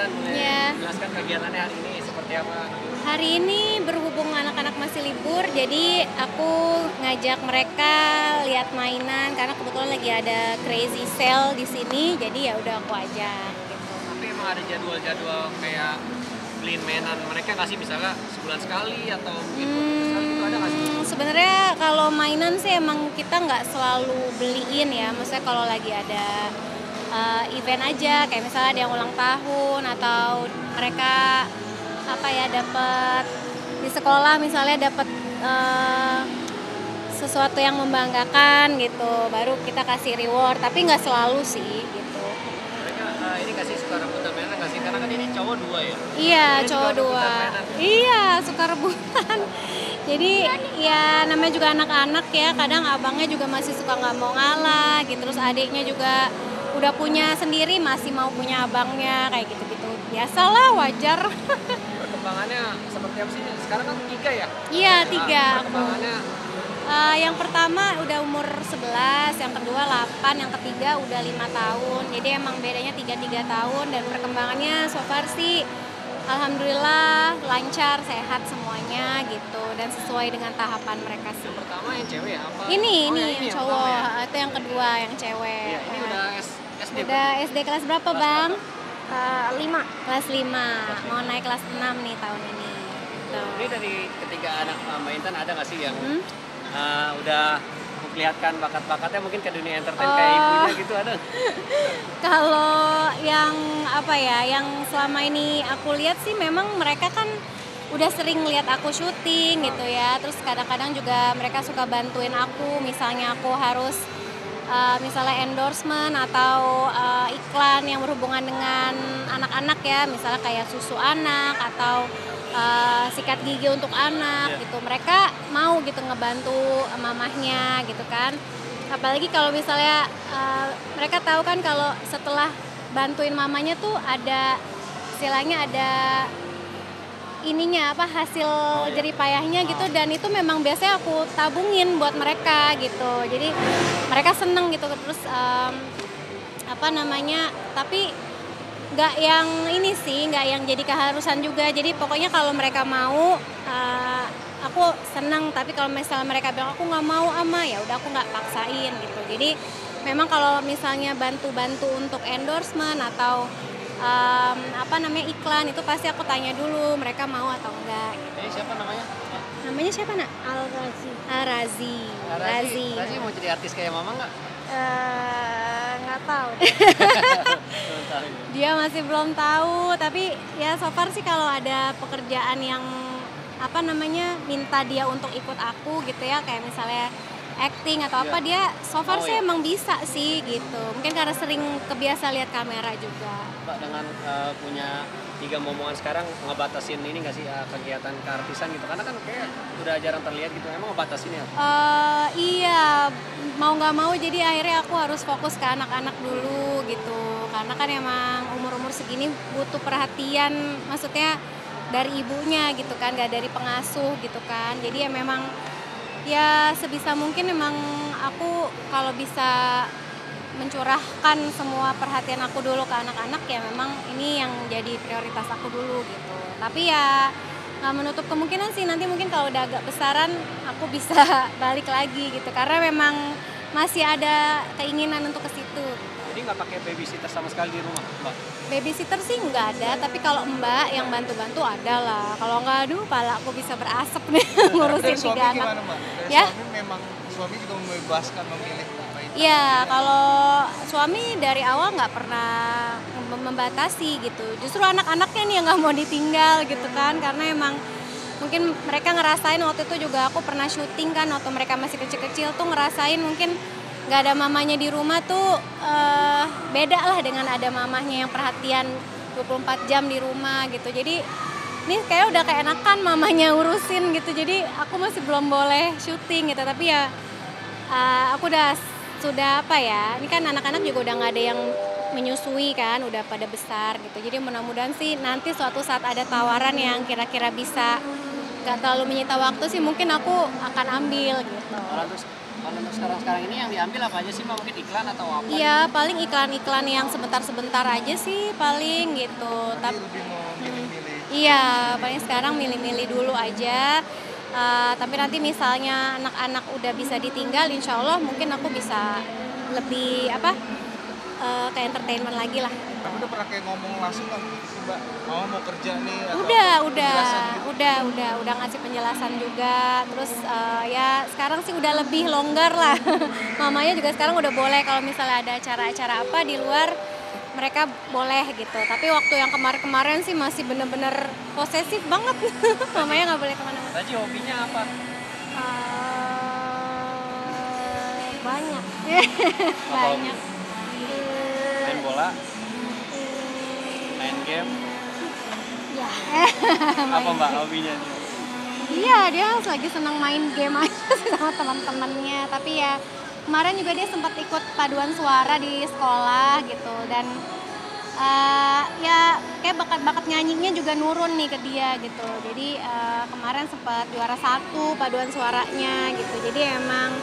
Intan, boleh Ya. jelaskan kegiatannya hari ini seperti apa? Hari ini berhubung anak-anak masih libur, jadi aku ngajak mereka lihat mainan karena kebetulan lagi ada crazy sale di sini, jadi ya udah aku ajak gitu. Tapi emang ada jadwal-jadwal kayak beliin mainan mereka nggak sih, misalnya sebulan sekali atau mungkin 2 minggu sekali gitu, ada nggak sih? Sebenarnya kalau mainan sih emang kita nggak selalu beliin ya, maksudnya kalau lagi ada event aja, kayak misalnya ada yang ulang tahun atau mereka apa ya dapat di sekolah misalnya dapat sesuatu yang membanggakan gitu, baru kita kasih reward, tapi nggak selalu sih gitu. Mereka ini kasih suka rebutan mainan nggak sih? Karena kan ini cowok 2 ya? Iya, Ini juga cowok rebutan 2. mainan. Iya, suka rebutan. Jadi ya namanya juga anak-anak ya, kadang abangnya juga masih suka nggak mau ngalah gitu, terus adiknya juga udah punya sendiri masih mau punya abangnya kayak gitu-gitu. Biasalah, wajar. Perkembangannya seperti apa sih? Sekarang kan 3 ya? Iya, 3. Perkembangannya Yang pertama udah umur 11, yang kedua 8, yang ketiga udah 5 tahun. Jadi emang bedanya 3 tahun dan perkembangannya so far sih alhamdulillah lancar, sehat semuanya gitu dan sesuai dengan tahapan mereka sih. yang pertama yang cewek ya? Apa? Ini Oh, yang yang pertama cowok, ya? itu yang kedua yang cewek. Iya, ini udah SD Udah SD kelas berapa, Kelas Bang? berapa? 5. Kelas 5. Mau naik kelas 6 nih tahun ini. Gitu. Ini dari ketiga anak Mbak Intan ada nggak sih yang Hmm? udah memperlihatkan bakat-bakatnya mungkin ke dunia entertain Oh. kayak ibunya gitu, ada? Kalau yang apa ya, yang selama ini aku lihat sih memang mereka kan udah sering lihat aku syuting gitu ya. Terus kadang-kadang juga mereka suka bantuin aku, misalnya aku harus misalnya endorsement atau iklan yang berhubungan dengan anak-anak ya, misalnya kayak susu anak atau sikat gigi untuk anak Iya. gitu. Mereka mau gitu ngebantu mamahnya gitu kan. Apalagi kalau misalnya mereka tahu kan kalau setelah bantuin mamanya tuh ada istilahnya ada ininya apa hasil jerih payahnya gitu, dan itu memang biasanya aku tabungin buat mereka gitu. Jadi mereka seneng gitu, terus apa namanya, tapi nggak yang ini sih, nggak yang jadi keharusan juga. Jadi pokoknya kalau mereka mau aku seneng, tapi kalau misalnya mereka bilang aku nggak mau ama, ya udah aku nggak paksain gitu. Jadi memang kalau misalnya bantu-bantu untuk endorsement atau apa namanya iklan, itu pasti aku tanya dulu mereka mau atau enggak gitu. Ini siapa namanya? Namanya siapa, Nak? Razi. Razi mau jadi artis kayak mama nggak? Nggak tahu. Sebentar ini. Dia masih belum tahu, tapi ya so far sih kalau ada pekerjaan yang apa namanya minta dia untuk ikut aku gitu ya, kayak misalnya acting atau apa, dia so far Oh, sih iya. emang bisa sih gitu. Mungkin karena sering kebiasa lihat kamera juga. Mbak dengan punya 3 momongan sekarang ngebatasin ini nggak sih kegiatan keartisan gitu? Karena kan kayak udah jarang terlihat gitu. Emang ngebatasin ya? Iya, mau nggak mau jadi akhirnya aku harus fokus ke anak-anak dulu gitu. Karena kan emang umur-umur segini butuh perhatian, maksudnya dari ibunya gitu kan, gak dari pengasuh gitu kan. Jadi ya memang ya sebisa mungkin memang aku kalau bisa mencurahkan semua perhatian aku dulu ke anak-anak, ya memang ini yang jadi prioritas aku dulu gitu. Tapi ya nggak menutup kemungkinan sih nanti mungkin kalau udah agak besaran aku bisa balik lagi gitu, karena memang masih ada keinginan untuk ke situ. Jadi nggak pakai babysitter sama sekali di rumah, Mbak? Babysitter sih nggak ada, tapi kalau mbak yang bantu-bantu ada lah. Kalau nggak, aduh pala aku bisa berasap nih ngurusin Dari suami 3 anak. gimana, Mbak? Dari Ya? suami memang suami juga membebaskan memilih apa itu. Iya, kalau suami dari awal nggak pernah membatasi gitu. Justru anak-anaknya nih yang nggak mau ditinggal gitu kan, karena emang mungkin mereka ngerasain waktu itu juga aku pernah syuting kan waktu mereka masih kecil-kecil tuh, ngerasain mungkin nggak ada mamanya di rumah tuh beda lah dengan ada mamahnya yang perhatian 24 jam di rumah gitu. Jadi ini kayak udah keenakan mamanya urusin gitu, jadi aku masih belum boleh syuting gitu. Tapi ya aku sudah apa ya, ini kan anak-anak juga udah nggak ada yang menyusui kan, udah pada besar gitu. Jadi mudah-mudahan sih nanti suatu saat ada tawaran yang kira-kira bisa nggak terlalu menyita waktu sih, mungkin aku akan ambil gitu. Terus Kalau untuk sekarang ini yang diambil apa aja sih Mbak? Mungkin iklan atau apa? Iya, paling iklan-iklan yang sebentar-sebentar aja sih paling gitu. Tapi lebih mau milih-milih. Iya, paling sekarang milih-milih dulu aja. Tapi nanti misalnya anak-anak udah bisa ditinggal, insya Allah mungkin aku bisa lebih ke entertainment lagi lah. Tapi udah pernah kayak ngomong langsung kan gitu Mbak, mau kerja nih atau Udah penjelasan gitu? udah ngasih penjelasan juga. Terus ya sekarang sih udah lebih longgar lah. Mamanya juga sekarang udah boleh kalau misalnya ada acara-acara apa di luar, mereka boleh gitu. Tapi waktu yang kemarin-kemarin sih masih bener-bener posesif banget. Mamanya nggak boleh kemana-mana. Raji hobinya apa? Banyak. Apa Banyak. Main bola, main game, Ya. apa Mbak hobinya? Iya, dia lagi senang main game aja sama teman-temannya. Tapi ya kemarin juga dia sempat ikut paduan suara di sekolah gitu, dan ya kayak bakat-bakat nyanyinya juga nurun nih ke dia gitu. Jadi kemarin sempat juara 1 paduan suaranya gitu. Jadi emang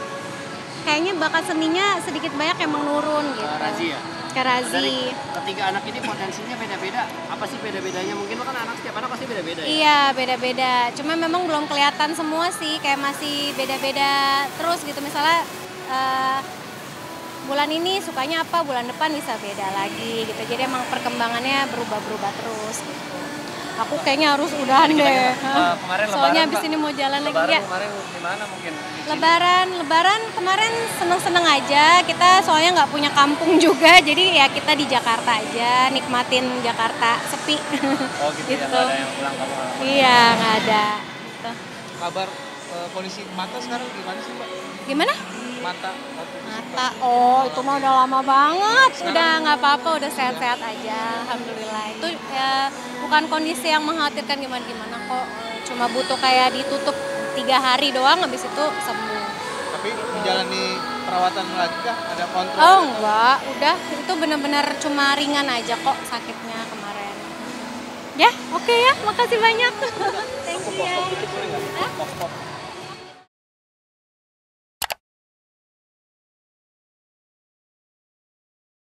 kayaknya bakat seninya sedikit banyak emang nurun gitu. Raji ya? Ke Razi. Dari ketiga anak ini potensinya beda-beda. Apa sih beda-bedanya? Mungkin kan anak setiap anak pasti beda-beda ya? Iya, beda-beda. Cuma memang belum kelihatan semua sih, kayak masih beda-beda terus gitu. Misalnya bulan ini sukanya apa, bulan depan bisa beda lagi gitu. Jadi emang perkembangannya berubah-berubah terus gitu. Aku kayaknya harus udahan deh. Kemarin Soalnya lebaran, abis Mbak. ini mau jalan lagi Lebaran ya. kemarin gimana mungkin? Di sini? Lebaran kemarin seneng-seneng aja. Kita soalnya nggak punya kampung juga, jadi ya kita di Jakarta aja, nikmatin Jakarta sepi. Oh gitu, ya, nggak ada yang pulang kampung. Iya, nggak ada. Gitu. Kabar kondisi mata sekarang gimana sih Mbak? Gimana? Mata Oh itu mah udah lama banget, udah nggak apa-apa, udah sehat-sehat aja, alhamdulillah. Itu ya bukan kondisi yang mengkhawatirkan gimana-gimana kok, cuma butuh kayak ditutup 3 hari doang, habis itu sembuh. Tapi menjalani perawatan lagi kah? Ada kontrol? Oh enggak, udah itu bener-bener cuma ringan aja kok sakitnya kemarin. Ya, oke ya, makasih banyak. Thank you ya.